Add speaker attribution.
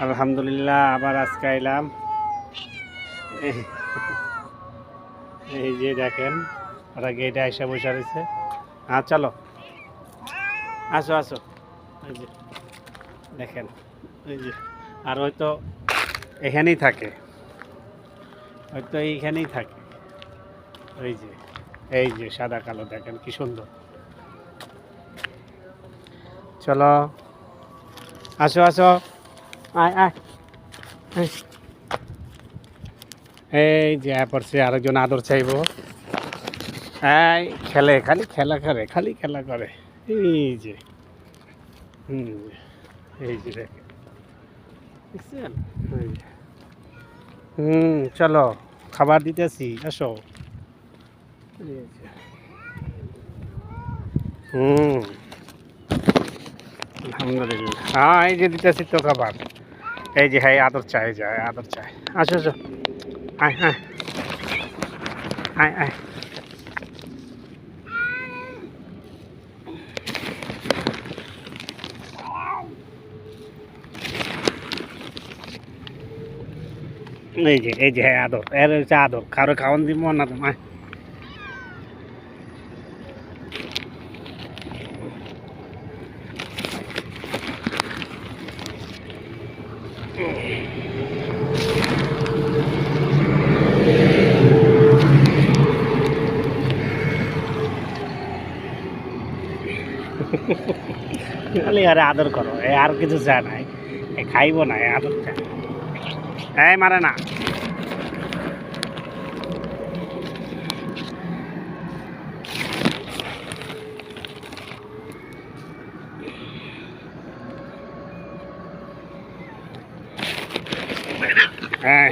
Speaker 1: আলহামদুলিল্লাহ আবার আজকে এলাম। এই যে দেখেন ওরা গেটে এসে বসে রয়েছে। হ্যাঁ চলো আসো আসো। এই যে দেখেন এই যে আর হয়তো এখানেই থাকে, হয়তো এইখানেই থাকে। এই যে সাদা কালো দেখেন কি সুন্দর। চলো আসো আসো আয় আয়। এই যে পড়ছে আরেকজন আদর চাইবো। এই খেলে খালি খেলা করে, খালি খেলা করে। এই যে হুম এই যে দেখেন দেখছেন? এই যে। চলো খাবার দিতেছি আসো। এই যে। হুম আলহামদুলিল্লাহ হ্যাঁ এই যে দিতেছি তো খাবার। এই যে হ্যাঁ আদর চাই, যায় আদর চাই। আসো আসো আয় হ্যাঁ আয় আয়। এই যে হ্যাঁ আদর, এর হচ্ছে আদর, কারো খাওয়ান দিব না তোমায়। খালি আরে আদর করো, এ আর কিছু চায় নাই, এ খাইব না, এ আদর চায়। এই মারে না। হ্যাঁ